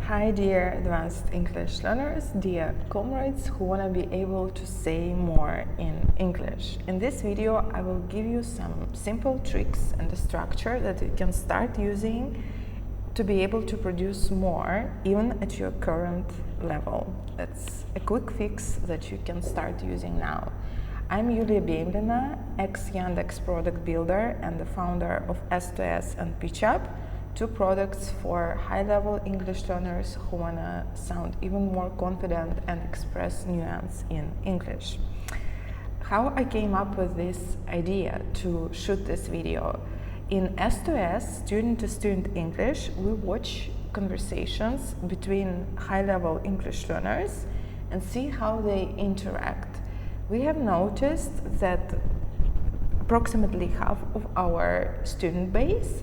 Hi dear advanced English learners, dear comrades who want to be able to say more in English. In this video I will give you some simple tricks and a structure that you can start using to be able to produce more even at your current level. That's a quick fix that you can start using now. I'm Yulia Biemlina, ex-Yandex product builder and the founder of S2S and PitchUp, two products for high-level English learners who want to sound even more confident and express nuance in English. How I came up with this idea to shoot this video. In S2S, student-to-student English, we watch conversations between high-level English learners and see how they interact. We have noticed that approximately half of our student base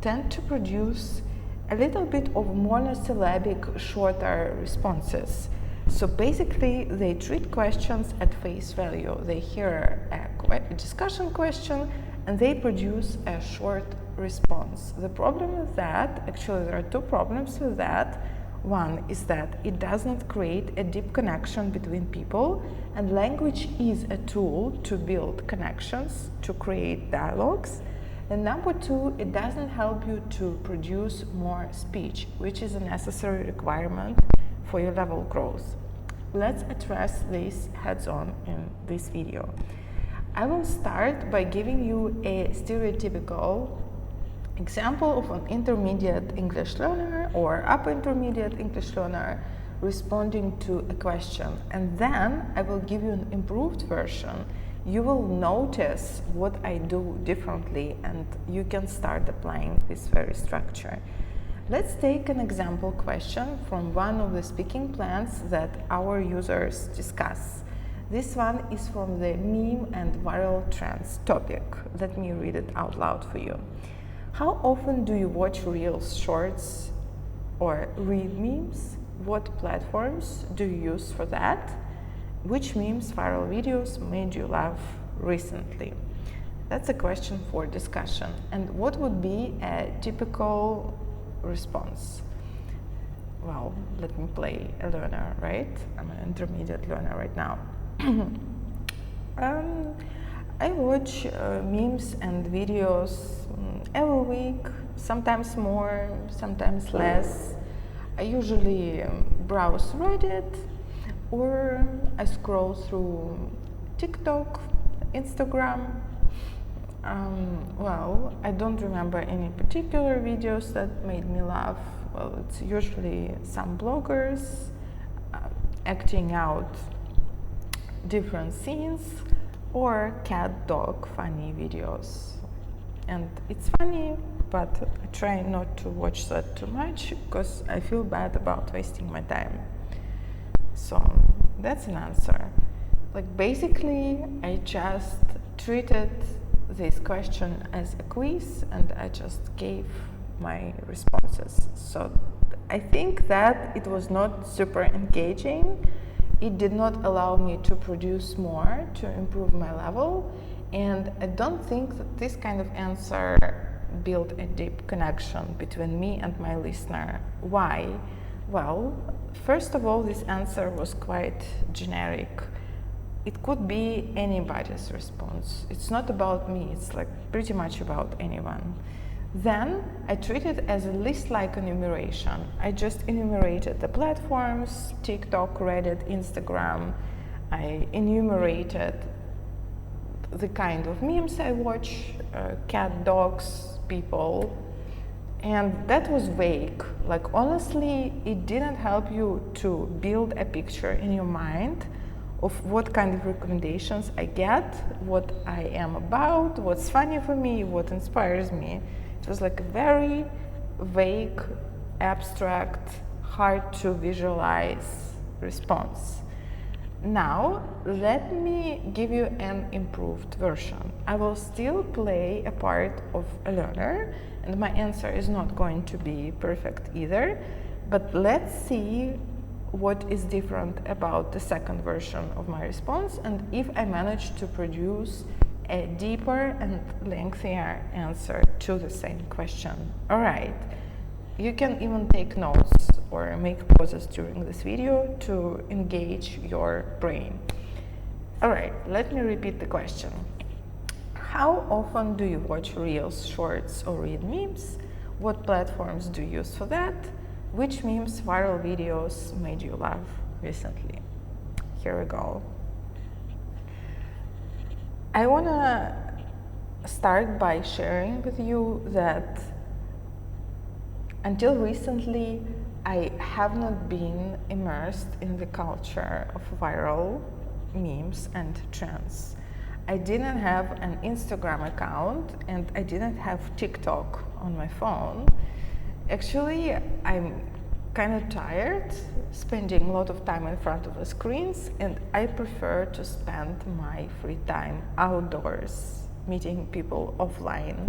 tend to produce a little bit of monosyllabic, shorter responses. So basically, they treat questions at face value. They hear a discussion question and they produce a short response. The problem with that, actually there are two problems with that. One is that it does not create a deep connection between people, and language is a tool to build connections, to create dialogues. And number two, it doesn't help you to produce more speech, which is a necessary requirement for your level growth. Let's address this heads-on in this video. I will start by giving you a stereotypical example of an intermediate English learner or upper intermediate English learner responding to a question, and then I will give you an improved version. You will notice what I do differently and you can start applying this very structure. Let's take an example question from one of the speaking plans that our users discuss. This one is from the meme and viral trends topic. Let me read it out loud for you. How often do you watch Reels, Shorts, or read memes? What platforms do you use for that? Which memes, viral videos made you laugh recently? That's a question for discussion. And what would be a typical response? Well, let me play a learner, right? I'm an intermediate learner right now. I watch memes and videos every week, sometimes more, sometimes less. I usually browse Reddit, or I scroll through TikTok, Instagram. Well, I don't remember any particular videos that made me laugh. Well, it's usually some bloggers acting out different scenes or cat dog funny videos. And it's funny, but I try not to watch that too much because I feel bad about wasting my time. So that's an answer. Like basically, I just treated this question as a quiz and I just gave my responses. So I think that it was not super engaging. It did not allow me to produce more, to improve my level. And I don't think that this kind of answer built a deep connection between me and my listener. Why? Well, first of all, this answer was quite generic. It could be anybody's response. It's not about me, it's like pretty much about anyone. Then I treat it as a list-like enumeration. I just enumerated the platforms, TikTok, Reddit, Instagram. I enumerated the kind of memes I watch, cat, dogs, people. And that was vague. Like honestly, it didn't help you to build a picture in your mind of what kind of recommendations I get, what I am about, what's funny for me, what inspires me. It was like a very vague, abstract, hard to visualize response. Now, let me give you an improved version. I will still play a part of a learner, and my answer is not going to be perfect either, but let's see what is different about the second version of my response and if I manage to produce a deeper and lengthier answer to the same question. All right, You can even take notes or make pauses during this video to engage your brain. Alright, let me repeat the question. How often do you watch Reels, Shorts, or read memes? What platforms do you use for that? Which memes, viral videos made you laugh recently? Here we go. I want to start by sharing with you that until recently, I have not been immersed in the culture of viral memes and trends. I didn't have an Instagram account and I didn't have TikTok on my phone. Actually, I'm kind of tired spending a lot of time in front of the screens, and I prefer to spend my free time outdoors, meeting people offline.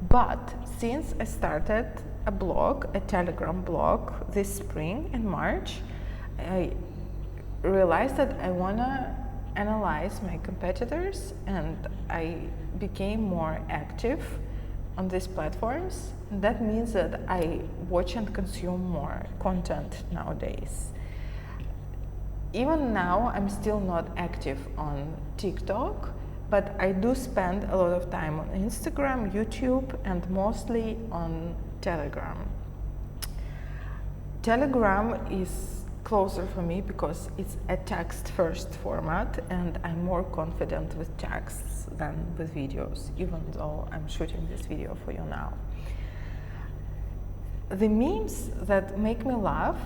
But since I started a blog, a Telegram blog, this spring in March, I realized that I want to analyze my competitors, and I became more active on these platforms. That means that I watch and consume more content nowadays. Even now, I'm still not active on TikTok, but I do spend a lot of time on Instagram, YouTube, and mostly on Telegram. Telegram is closer for me because it's a text-first format, and I'm more confident with texts than with videos, even though I'm shooting this video for you now. The memes that make me laugh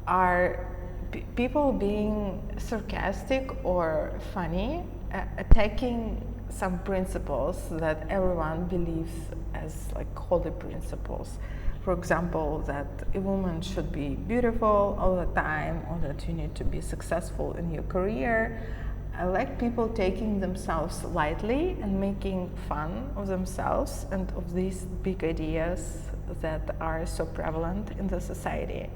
are people being sarcastic or funny, attacking some principles that everyone believes as like holy principles. For example, that a woman should be beautiful all the time, or that you need to be successful in your career. I like people taking themselves lightly and making fun of themselves and of these big ideas that are so prevalent in the society.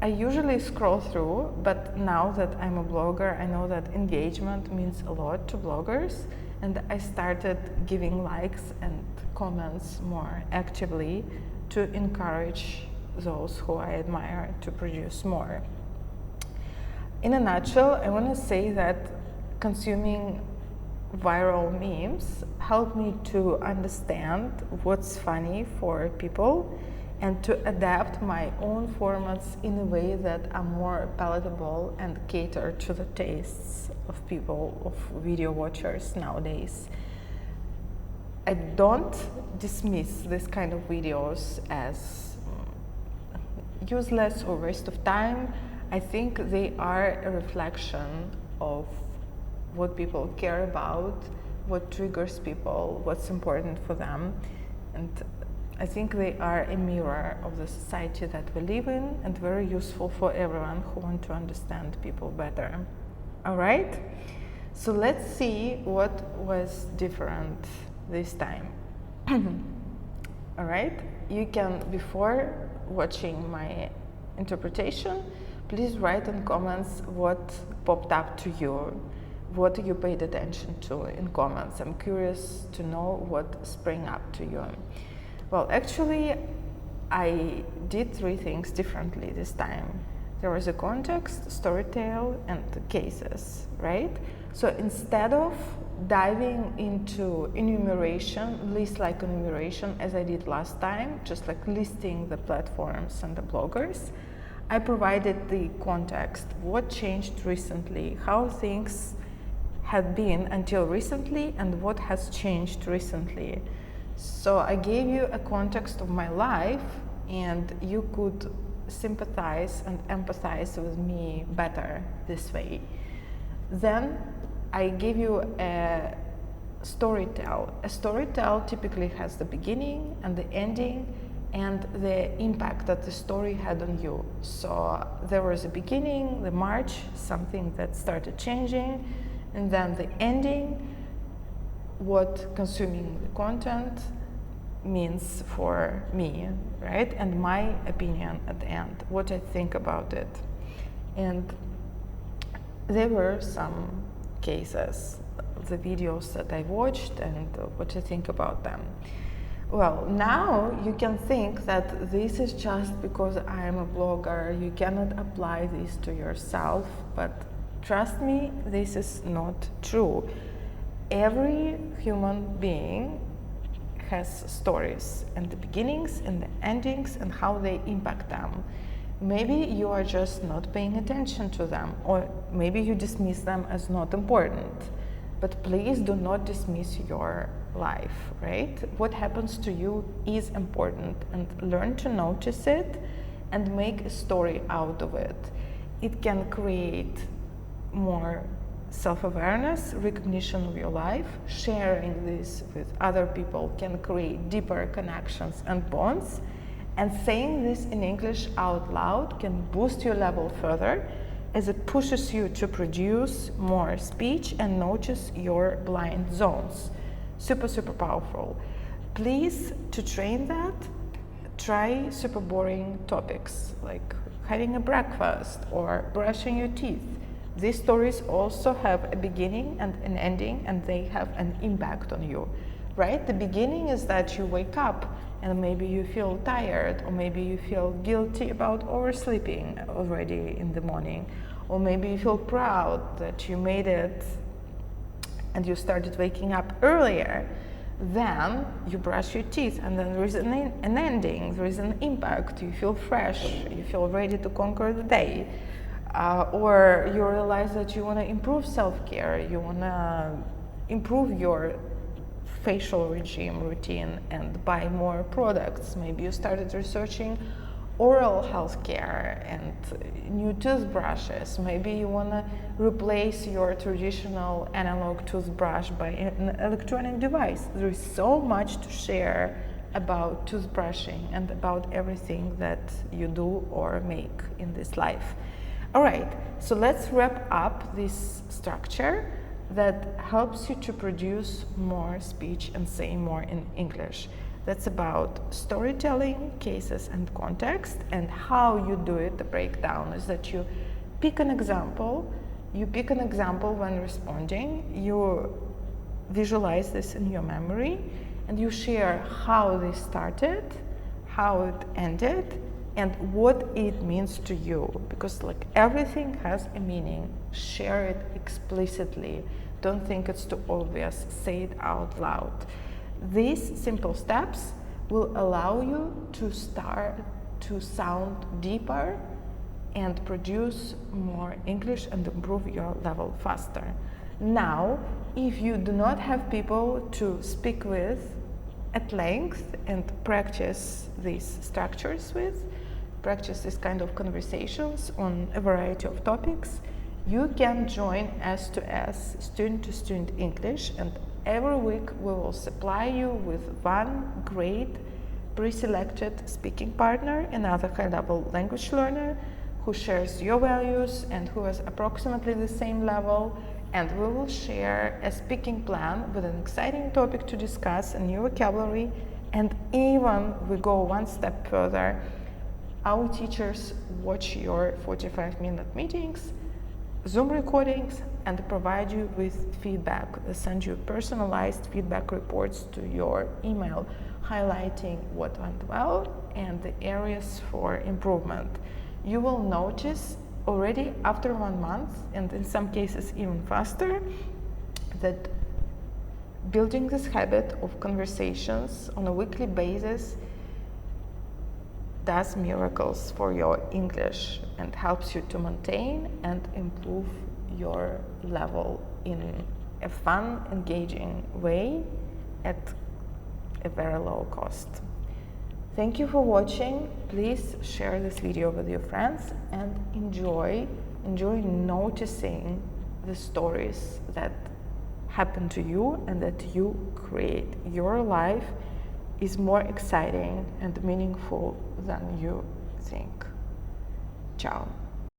I usually scroll through, but now that I'm a blogger, I know that engagement means a lot to bloggers, and I started giving likes and comments more actively to encourage those who I admire to produce more. In a nutshell, I want to say that consuming viral memes helped me to understand what's funny for people and to adapt my own formats in a way that are more palatable and cater to the tastes of people, of video watchers nowadays. I don't dismiss this kind of videos as useless or waste of time. I think they are a reflection of what people care about, what triggers people, what's important for them, and I think they are a mirror of the society that we live in, and very useful for everyone who wants to understand people better. All right, so let's see what was different this time. All right, you can, before watching my interpretation, please write in comments what popped up to you, what you paid attention to in comments. I'm curious to know what sprang up to you. Well, actually, I did three things differently this time. There was a context, storytale, and cases, right? So instead of diving into enumeration, list-like enumeration, as I did last time, just like listing the platforms and the bloggers, I provided the context, what changed recently, how things had been until recently, and what has changed recently. So I gave you a context of my life, and you could sympathize and empathize with me better this way. Then I gave you a storytell. A storytell typically has the beginning and the ending and the impact that the story had on you. So there was a beginning, the march, something that started changing, and then the ending, what consuming the content means for me, right? And my opinion at the end, what I think about it. And there were some cases, the videos that I watched and what I think about them. Well, now you can think that this is just because I am a blogger, you cannot apply this to yourself, but trust me, this is not true. Every human being has stories, and the beginnings and the endings and how they impact them. Maybe you are just not paying attention to them, or maybe you dismiss them as not important. But please do not dismiss your life, right? What happens to you is important, and learn to notice it and make a story out of it. It can create more self-awareness, recognition of your life. Sharing this with other people can create deeper connections and bonds. And saying this in English out loud can boost your level further, as it pushes you to produce more speech and notice your blind zones. Super, super powerful. Please, to train that, try super boring topics like having a breakfast or brushing your teeth. These stories also have a beginning and an ending, and they have an impact on you, right? The beginning is that you wake up and maybe you feel tired, or maybe you feel guilty about oversleeping already in the morning, or maybe you feel proud that you made it and you started waking up earlier. Then you brush your teeth, and then there is an ending, there is an impact. You feel fresh, you feel ready to conquer the day. Or you realize that you want to improve self-care, you want to improve your facial regime routine and buy more products. Maybe you started researching oral health care and new toothbrushes. Maybe you want to replace your traditional analog toothbrush by an electronic device. There is so much to share about toothbrushing and about everything that you do or make in this life. All right, so let's wrap up this structure that helps you to produce more speech and say more in English. That's about storytelling, cases and context, and how you do it. The breakdown is that you pick an example, when responding, you visualize this in your memory, and you share how this started, how it ended, and what it means to you, because like everything has a meaning. Share it explicitly. Don't think it's too obvious. Say it out loud. These simple steps will allow you to start to sound deeper and produce more English and improve your level faster. Now, if you do not have people to speak with at length and practice these structures with, practice this kind of conversations on a variety of topics, you can join S2S, student-to-student English, and every week we will supply you with one great pre-selected speaking partner, another high-level language learner who shares your values and who has approximately the same level, and we will share a speaking plan with an exciting topic to discuss, a new vocabulary, and even we go one step further. Our teachers watch your 45-minute meetings, Zoom recordings, and provide you with feedback. They send you personalized feedback reports to your email, highlighting what went well and the areas for improvement. You will notice already after 1 month, and in some cases even faster, that building this habit of conversations on a weekly basis does miracles for your English and helps you to maintain and improve your level in a fun, engaging way at a very low cost. Thank you for watching. Please share this video with your friends and enjoy noticing the stories that happen to you and that you create. Your life is more exciting and meaningful than you think. Ciao.